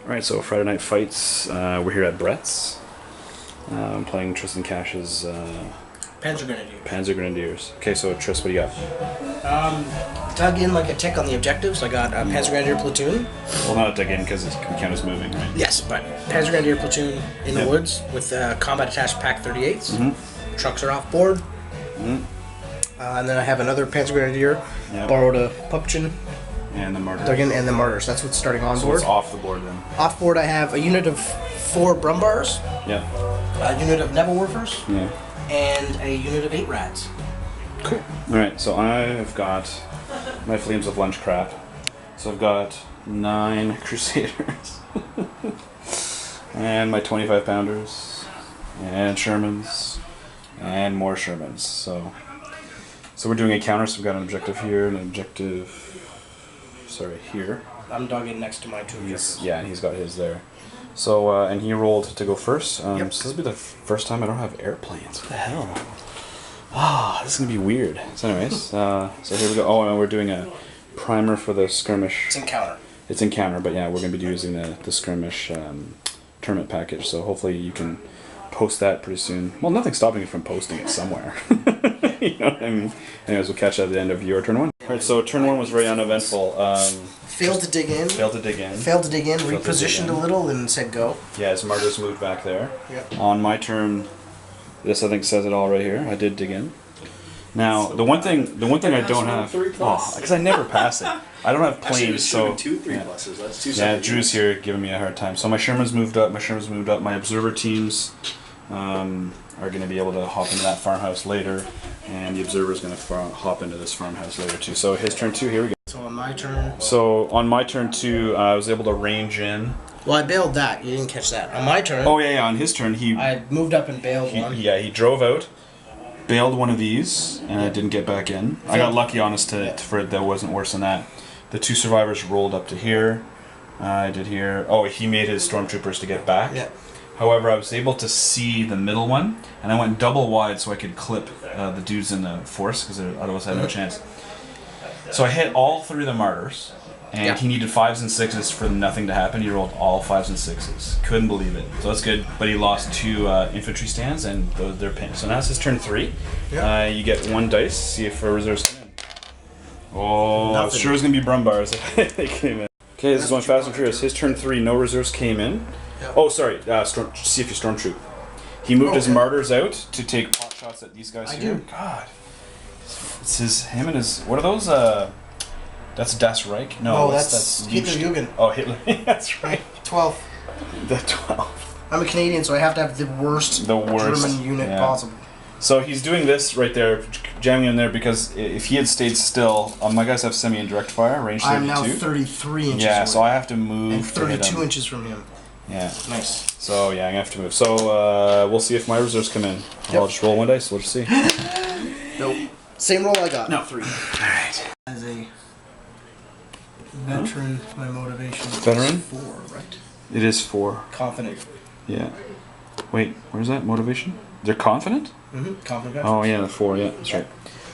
Alright, so Friday night fights. We're here at Brett's. I'm playing Tristan Cash's PanzerGrens. Okay, so Tris, what do you got? Dug in like a tick on the objectives. I got a PanzerGrens platoon. Well, not dug in because it count as moving, right? Yes, but PanzerGrens platoon in the woods with combat attached Pack 38s. Mm-hmm. Trucks are off board. Mm-hmm. And then I have another PanzerGrens. Borrowed a Pumpkin. And the Martyrs. Dug in, and the Martyrs. That's what's starting on board. So it's off the board then? Off board, I have a unit of 4 Brumbars. Yeah. A unit of Nebelwerfers. Yeah. And a unit of 8 Rads. Cool. Alright, so I've got my Flames of Lunch crap. So I've got 9 Crusaders. And my 25 pounders. And Shermans. And more Shermans. So we're doing a counter, so we've got an objective here, and an objective... Sorry, here. I'm dug in next to my 2 objectives. Yeah, and he's got his there. So, and he rolled to go first. So this will be the first time I don't have airplanes. What the hell? Ah, this is going to be weird. So anyways, so here we go. Oh, and we're doing a primer for the skirmish. It's encounter. It's encounter, but yeah, we're going to be using the skirmish tournament package. So hopefully you can post that pretty soon. Well, nothing's stopping you from posting it somewhere. You know what I mean? Anyways, we'll catch you at the end of your turn 1. Alright, so turn 1 was very uneventful. Failed to dig in. Failed to dig in. Repositioned a little and said go. Yeah, his Martyrs moved back there. Yep. On my turn, this I think says it all right here. I did dig in. Now, the one thing I don't have, because I never pass it. I don't have planes, so 2 3+. That's 2. Yeah, Drew's here giving me a hard time. So my Sherman's moved up. My observer teams are going to be able to hop into that farmhouse later, and the observer is going to hop into this farmhouse later too. So his turn 2. Here we go. So on my turn. So on my turn 2, I was able to range in. Well, I bailed that. You didn't catch that. On my turn. Oh yeah. On his turn, I moved up and bailed one. Yeah, he drove out, bailed one of these, and I didn't get back in. I got lucky, honest, for it that wasn't worse than that. The 2 survivors rolled up to here. I did here. Oh, he made his stormtroopers to get back. Yeah. However, I was able to see the middle one, and I went double wide so I could clip the dudes in the force, because otherwise I had no chance. So I hit all 3 of the Martyrs, and he needed 5s and 6s for nothing to happen. He rolled all 5s and 6s. Couldn't believe it. So that's good. But he lost 2 infantry stands, and they're pinned. So now it's his turn 3. Yep. You get 1 dice. See if reserves come in. Oh, it sure is going to be Brumbars if they came in. Okay, this is going fast and furious. His turn 3, no reserves came in. Yep. Oh, sorry. See if you stormtroop. He moved his Martyrs out to take pot shots at these guys here. God. It's him and his... What are those? That's Das Reich? No, that's Hitler-Jugend. Oh, Hitler. That's right. 12. The 12. I'm a Canadian, so I have to have the worst German unit possible. So he's doing this right there, jamming in there, because if he had stayed still, my guys have semi-indirect fire, range 32. I'm now 33 inches Yeah, away. so I have to move and 32 inches from him. Yeah. Nice. So yeah, I'm going to have to move. So we'll see if my reserves come in. I'll just roll 1 dice, we'll just see. Nope. Same roll I got. No. 3. Alright. As a veteran, my motivation is Veteran? 4, right? It is 4. Confident. Yeah. Wait, where's that? Motivation? They're confident? Mm-hmm. Confident. Oh yeah, the 4, yeah, that's right.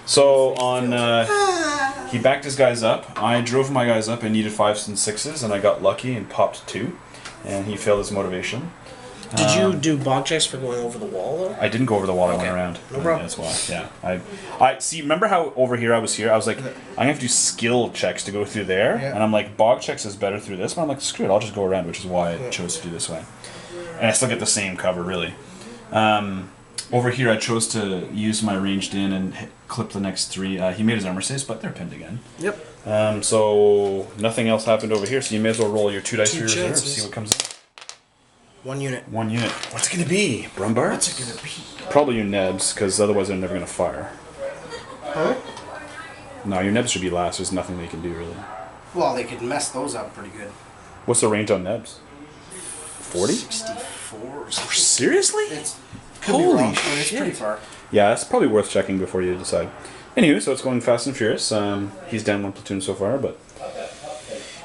So on, he backed his guys up. I drove my guys up and needed 5s and 6s, and I got lucky and popped 2. And he failed his motivation. Did you do bog checks for going over the wall though? I didn't go over the wall. I went around. No problem. That's why. Yeah. I see. Remember how over here I was here? I was like, I'm gonna have to do skill checks to go through there, and I'm like, bog checks is better through this. But I'm like, screw it. I'll just go around, which is why I chose to do this way. And I still get the same cover, really. Over here, I chose to use my ranged in and clip the next 3. He made his armor saves, but they're pinned again. Yep. So nothing else happened over here. So you may as well roll your 2 dice for your reserves. See what comes in. 1 unit. 1 unit. What's it gonna be? Brumbars? What's it gonna be? Probably your Nebs, because otherwise they're never gonna fire. Huh? No, your Nebs should be last. There's nothing they can do, really. Well, they could mess those up pretty good. What's the range on Nebs? 40? 64. Seriously? Holy shit. It's pretty far. Yeah, it's probably worth checking before you decide. Anyway, so it's going fast and furious. He's down 1 platoon so far, but...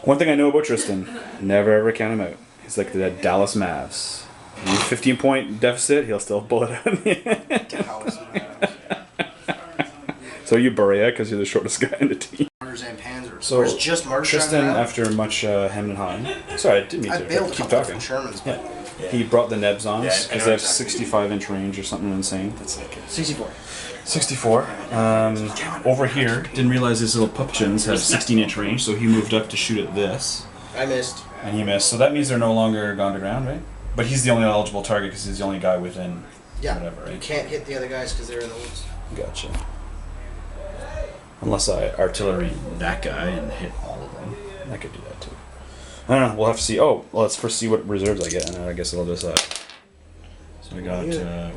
One thing I know about Tristan, never ever count him out. He's like the Dallas Mavs. You 15-point deficit, he'll still pull it out. Dallas Mavs. So you Berea, because you're the shortest guy in the team. martyrs and panzers. So or it's just martyrs. Tristan, after much hem and hawing. Sorry, I didn't mean to. bailed a Keep couple talking. different Shermans. Yeah. He brought the Nebs on because Yeah, they have 65-inch range or something insane. That's like 64. 64. Over here, didn't realize his little pupchins have 16-inch range, so he moved up to shoot at this. I missed. And he missed. So that means they're no longer gone to ground, right? But he's the only eligible target because he's the only guy within whatever, right? You can't hit the other guys because they're in the woods. Gotcha. Unless I artillery that guy and hit all of them. I could do that too. I don't know. We'll have to see. Oh, well, let's first see what reserves I get, and then I guess it'll decide. So I got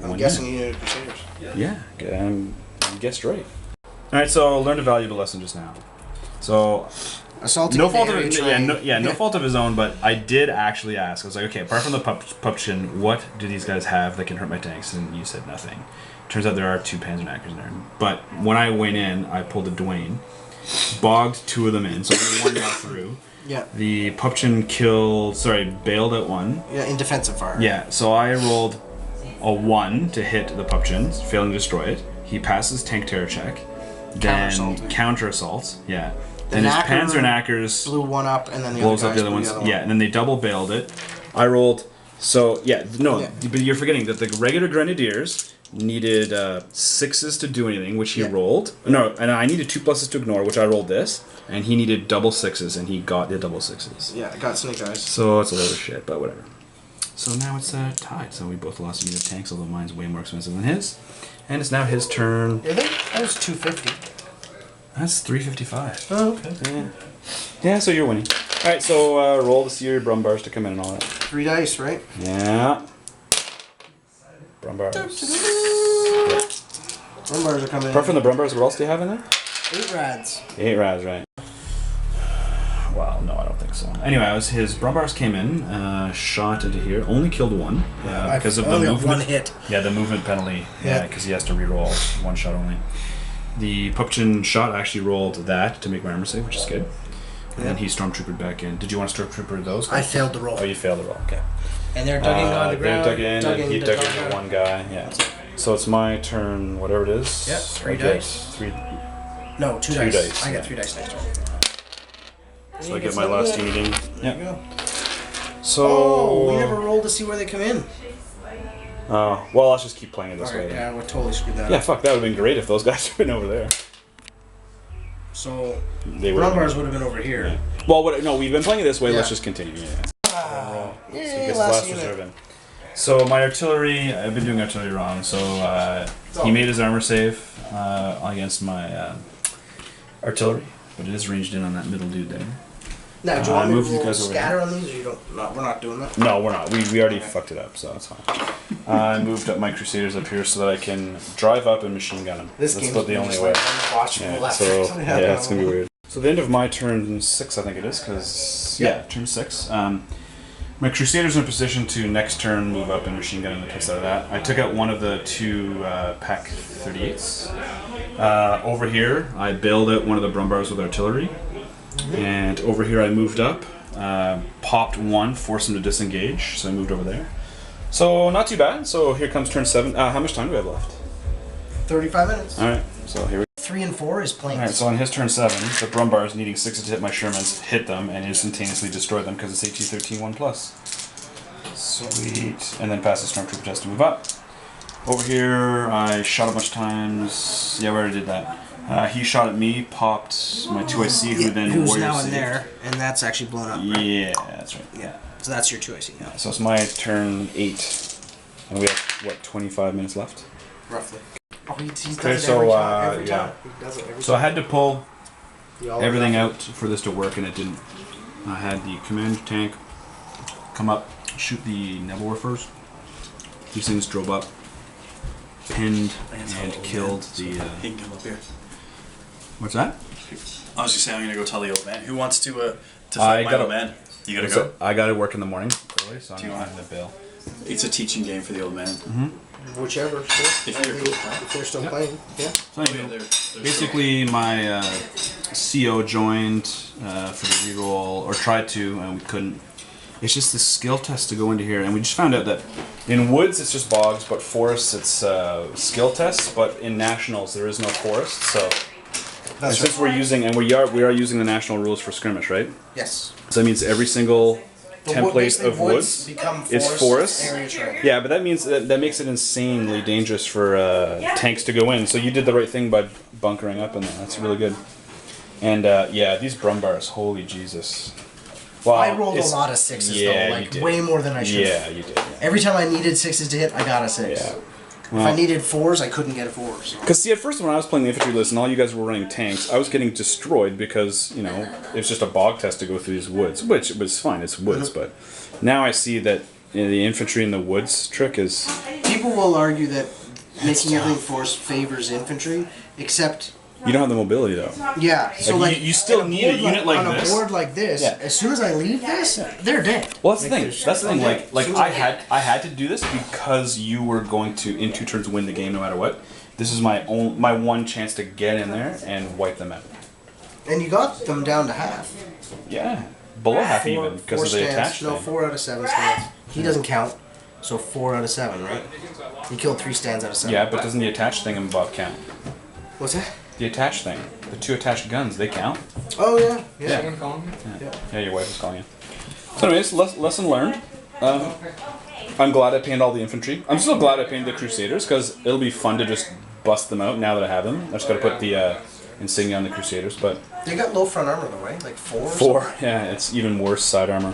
I'm guessing you need Crusaders. Yeah, you guessed right. All right, so learned a valuable lesson just now. So Assaulting no fault of no fault of his own, but I did actually ask. I was like, okay, apart from the pupchin, what do these guys have that can hurt my tanks? And you said nothing. Turns out there are 2 Panzerknackers in there. But when I went in, I pulled a Dwayne, bogged 2 of them in, so only 1 got through. Yeah. The pupchin bailed at 1. Yeah, in defensive fire. Yeah, so I rolled a 1 to hit the pupchin, failing to destroy it. He passes tank terror check. Then counter assaults. Yeah. Then his Panzerknackers blew 1 up, and then the blows other up the other ones. Yeah, and then they double bailed it. I rolled. So but you're forgetting that the regular grenadiers needed 6s to do anything, which he rolled. No, and I needed 2 pluses to ignore, which I rolled this, and he needed double 6s, and he got the double 6s. Yeah, I got snake eyes. So it's a load of shit, but whatever. So now it's tied. So we both lost a unit of tanks, although mine's way more expensive than his. And it's now his turn. Really? That was 250. That's 355. Oh, okay. Yeah. Yeah, so you're winning. All right, so roll to see your Brumbars to come in and all that. 3 dice, right? Yeah. Brumbars. Brumbars are coming in. Apart from the Brumbars, what else do you have in there? 8 rads. 8 rads, right. Well, no, I don't think so. Anyway, his Brumbars came in, shot into here, only killed 1 because of the movement. 1 hit. Yeah, the movement penalty. Yeah, because he has to reroll 1 shot only. The Pupchin shot actually rolled that to make my armor save, which is good. And then he stormtroopered back in. Did you want to stormtrooper those guys? I failed the roll. Oh, you failed the roll. Okay. And they're dug in on the ground. They're dug in, he dug in one guy. Yeah. So it's my turn, whatever it is. Yep, 3 dice. 3. No, 2 dice. I get 3 dice next turn. So I get my last unit in. There you go. So. We never rolled to see where they come in. Oh, well, let's just keep playing it this way. Yeah, we totally screwed that up. Yeah, fuck, that would have been great if those guys had been over there. So, Brumbars would have been over here. Yeah. Well, no, we've been playing it this way, let's just continue. Yeah. Yeah, so he gets last reserve in. So my artillery, I've been doing artillery wrong, so he made his armor save against my artillery, but it is ranged in on that middle dude there. Now, do you want me to roll scatter on these, or you don't? No, we're not doing that? No, we're not. We already fucked it up, so that's fine. I moved up my Crusaders up here so that I can drive up and machine gun them. This that's about the only way. Yeah, it's going to be weird. So the end of my turn 6, I think it is, because, turn 6. My Crusaders are in position to next turn move up and machine gun the piss out of that. I took out one of the 2 Pack 38s. Over here, I bailed out one of the Brumbars with artillery. And over here I moved up, popped 1, forced him to disengage, so I moved over there. So not too bad. So here comes turn 7. How much time do we have left? 35 minutes. Alright, so here we go. 3 and 4 is planes. Alright, so on his turn 7, the Brumbars needing 6 to hit my Shermans, hit them and instantaneously destroy them because it's AT-13 1+. Sweet. And then pass the Stormtrooper test to move up. Over here, I shot a bunch of times. Yeah, we already did that. He shot at me, popped my 2IC, who then who's now in there, and that's actually blown up. Right? Yeah, that's right. Yeah, so that's your 2IC. Yeah, so it's my turn 8, and we have what 25 minutes left, roughly. Oh, he does it okay, so every time. He does it every so time. I had to pull everything out for this to work, and it didn't. I had the command tank come up, shoot the Nebelwerfers. These things drove up, pinned, and killed the. He can come up here. What's that? I was just saying I'm gonna go tell the old man. Who wants to fight my old man? You gotta go. I gotta work in the morning early, so I'm not in the bill. It's a teaching game for the old man. Whichever, sure. If you're cool, if they're still playing, yeah. So anyway, basically my CO joined for the reroll, or tried to, and we couldn't. It's just the skill test to go into here, and we just found out that in woods it's just bogs, but forests it's skill tests, but in nationals there is no forest, so That's since we're using we are using the national rules for skirmish, right? Yes. So that means every single template of woods is forest. Yeah, but that means that makes it insanely dangerous for tanks to go in. So you did the right thing by bunkering up in there. That's really good. And yeah, these Brumbars, holy Jesus. Wow, I rolled a lot of 6s though, like way more than I should. Yeah, you did. Yeah. Every time I needed 6s to hit, I got a 6. Yeah. Well, if I needed 4s, I couldn't get 4s. Because see, at first when I was playing the infantry list and all you guys were running tanks, I was getting destroyed because, you know, it was just a bog test to go through these woods, which was fine, it's woods, but now I see that the infantry in the woods trick is... People will argue that making everything force favors infantry, except... You don't have the mobility though. Yeah, so like you still need a unit like this. On a board like this, as soon as I leave this, they're dead. Well, that's the thing. That's the thing. Like I had to do this because you were going to in 2 turns win the game no matter what. This is my one chance to get in there and wipe them out. And you got them down to half. Yeah, below half even because of the attached thing. 4 out of 7 stands. He doesn't count, so 4 out of 7, right? He killed 3 stands out of 7. Yeah, but doesn't the attached thing above count? What's that? The attached thing. The 2 attached guns, they count. Oh, yeah. Yeah, your wife is calling you. So anyways, lesson learned. I'm glad I painted all the infantry. I'm still glad I painted the Crusaders, because it'll be fun to just bust them out now that I have them. I just gotta put the insignia on the Crusaders, but... They got low front armor though, right? Like 4 or 4, yeah, it's even worse side armor.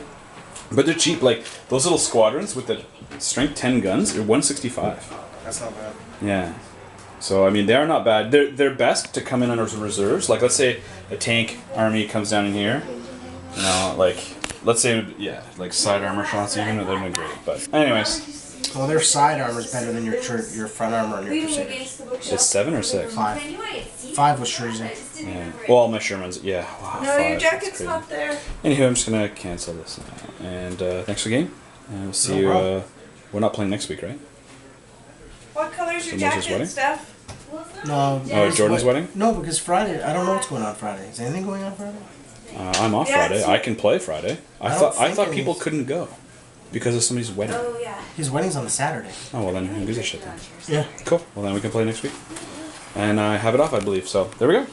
But they're cheap, like, those little squadrons with the strength 10 guns, they're 165. That's not bad. Yeah. So, I mean, they are not bad. They're best to come in under reserves. Like, let's say a tank army comes down in here. You know, like, let's say, yeah, like side armor shots even, that would have been great. But, anyways. Well, their side armor is better than your front armor and your Crusaders. It's 7 or 6? 5. 5 was Scherzer. Yeah. Well, my Shermans, yeah. Wow, no, 5, your jacket's not there. Anywho, I'm just going to cancel this now. And thanks for the game. And we'll see you. We're not playing next week, right? What color's your Moses' jacket, wedding? Steph? No. Oh, Jordan's wedding? No, because Friday, I don't know what's going on Friday. Is anything going on Friday? I'm off Friday. I can play Friday. I thought people couldn't go because of somebody's wedding. Oh, yeah. His wedding's on the Saturday. Oh, well then, who gives a shit then? Yeah. Cool. Well then we can play next week. And I have it off, I believe. So, there we go.